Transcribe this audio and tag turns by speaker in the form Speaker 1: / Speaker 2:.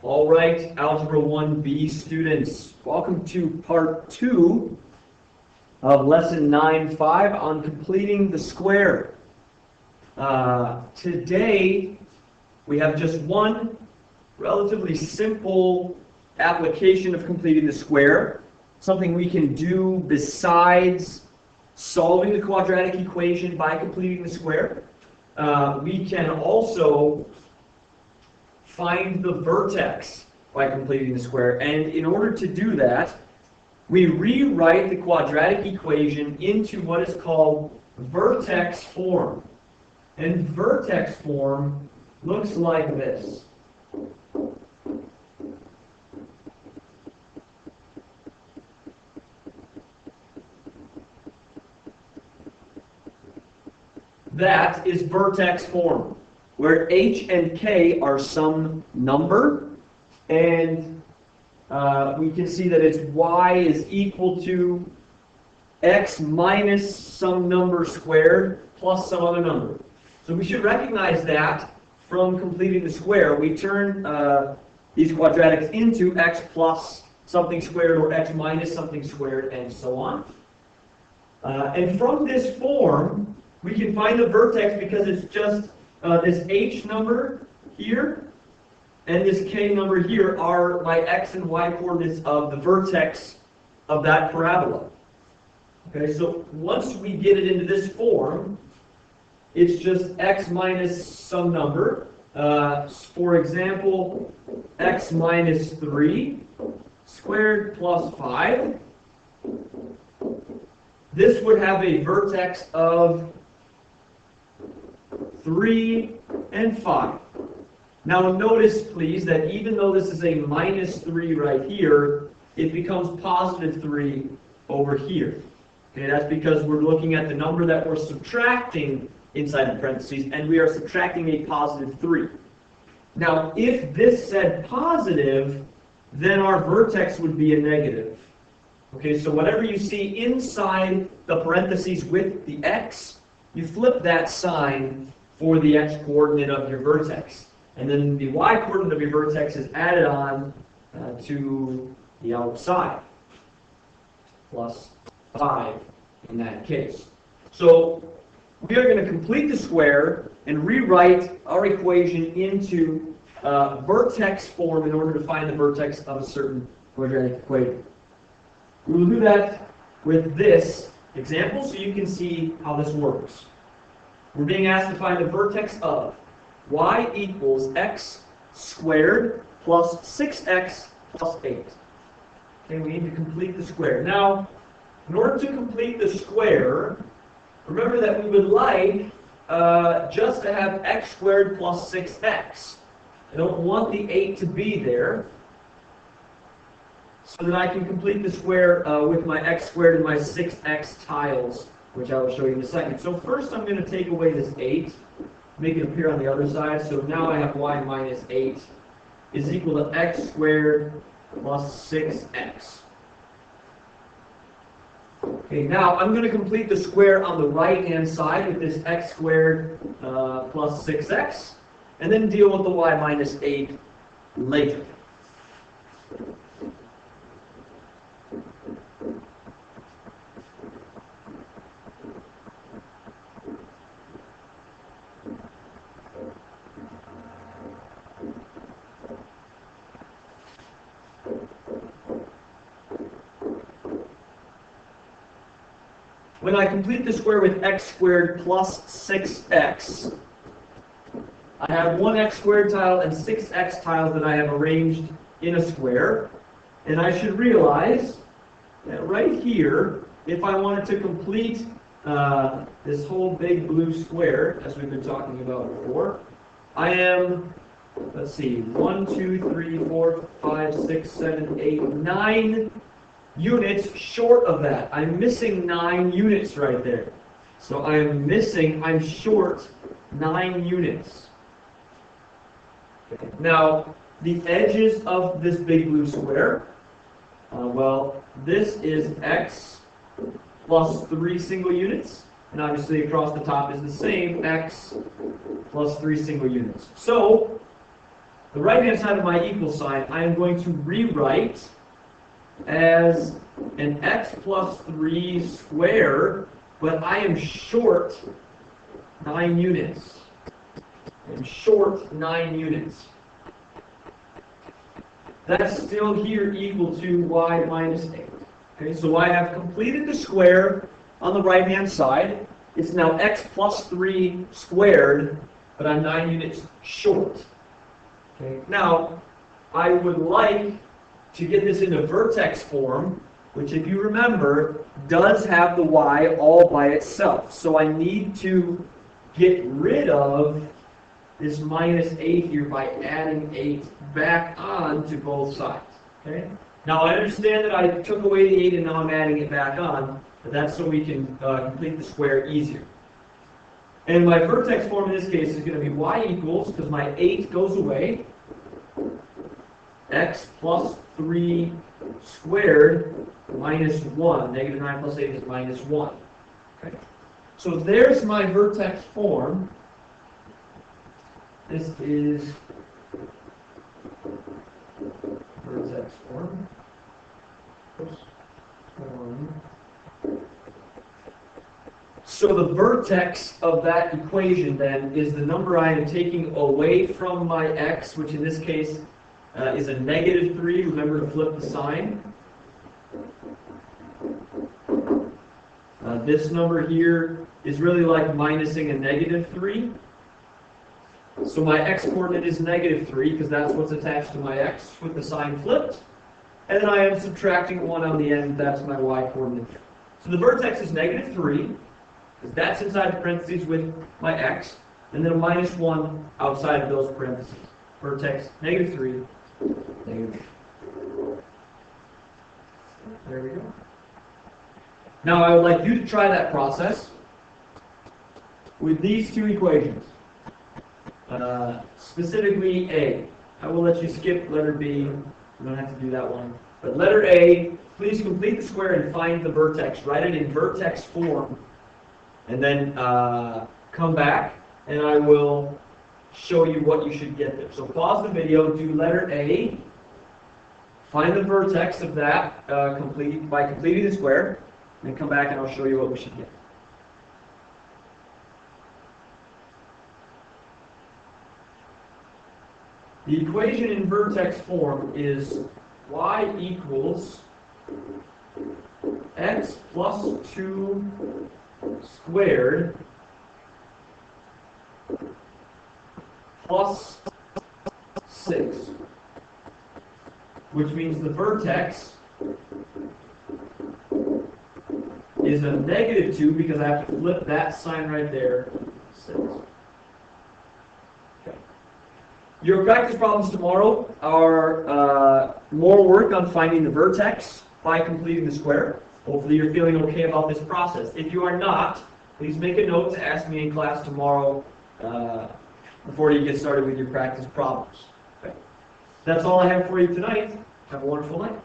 Speaker 1: All right, Algebra 1B students, welcome to part 2 of lesson 9.5 on completing the square. Today, we have just one relatively simple application of completing the square, something we can do besides solving the quadratic equation by completing the square. We can also find the vertex by completing the square. And in order to do that, we rewrite the quadratic equation into what is called vertex form. And vertex form looks like this. That is vertex form, where h and k are some number, and we can see that it's y is equal to x minus some number squared plus some other number. So we should recognize that from completing the square. We turn these quadratics into x plus something squared or x minus something squared and so on. And from this form, we can find the vertex because it's just this h number here and this k number here are my x and y coordinates of the vertex of that parabola. Okay, so once we get it into this form, it's just x minus some number. For example, x minus 3 squared plus 5. This would have a vertex of 3 and 5. Now notice, please, that even though this is a minus 3 right here, it becomes positive 3 over here. Okay, that's because we're looking at the number that we're subtracting inside the parentheses, and we are subtracting a positive 3. Now, if this said positive, then our vertex would be a negative. Okay, so whatever you see inside the parentheses with the x, you flip that sign for the x-coordinate of your vertex. And then the y-coordinate of your vertex is added on to the outside, plus 5 in that case. So we are going to complete the square and rewrite our equation into vertex form in order to find the vertex of a certain quadratic equation. We will do that with this example so you can see how this works. We're being asked to find the vertex of y equals x squared plus 6x plus 8. Okay, we need to complete the square. Now, in order to complete the square, remember that we would like just to have x squared plus 6x. I don't want the 8 to be there, so that I can complete the square with my x squared and my 6x tiles, which I will show you in a second. So first I'm going to take away this 8, make it appear on the other side. So now I have y minus 8 is equal to x squared plus 6x. Okay, now I'm going to complete the square on the right-hand side with this x squared plus 6x, and then deal with the y minus 8 later. When I complete the square with x squared plus 6x, I have one x squared tile and 6x tiles that I have arranged in a square. And I should realize that right here, if I wanted to complete this whole big blue square, as we've been talking about before, I am, let's see, 1, 2, 3, 4, 5, 6, 7, 8, 9 units short of that. I'm missing 9 units right there. So I'm short 9 units. Okay. Now, the edges of this big blue square, well, this is x plus 3 single units, and obviously across the top is the same, x plus 3 single units. So the right-hand side of my equal sign, I am going to rewrite as an x plus 3 squared, but I am short 9 units. I'm short 9 units. That's still here equal to y minus 8. Okay, so I have completed the square on the right-hand side. It's now x plus 3 squared, but I'm 9 units short. Okay, now, I would like to get this into vertex form, which, if you remember, does have the y all by itself. So I need to get rid of this minus 8 here by adding 8 back on to both sides. Okay? Now I understand that I took away the 8 and now I'm adding it back on, but that's so we can complete the square easier. And my vertex form in this case is going to be y equals, because my 8 goes away, x plus 3 squared minus 1. Negative 9 plus 8 is minus 1. Okay? So there's my vertex form. This is vertex form. So the vertex of that equation then is the number I am taking away from my x, which in this case is a negative 3. Remember to flip the sign. This number here is really like minusing a negative 3. So my x-coordinate is negative 3, because that's what's attached to my x with the sign flipped. And then I am subtracting 1 on the end, that's my y-coordinate. So the vertex is negative 3, because that's inside the parentheses with my x, and then a minus 1 outside of those parentheses. Vertex, negative 3, negative 3. There we go. Now I would like you to try that process with these two equations. Specifically A. I will let you skip letter B. You don't have to do that one. But letter A, please complete the square and find the vertex. Write it in vertex form. And then come back and I will show you what you should get there. So pause the video, do letter A, find the vertex of that by completing the square, and then come back and I'll show you what we should get. The equation in vertex form is y equals x plus 2 squared plus 6, which means the vertex is a negative 2 because I have to flip that sign right there, 6. Your practice problems tomorrow are more work on finding the vertex by completing the square. Hopefully you're feeling okay about this process. If you are not, please make a note to ask me in class tomorrow before you get started with your practice problems. Okay. That's all I have for you tonight. Have a wonderful night.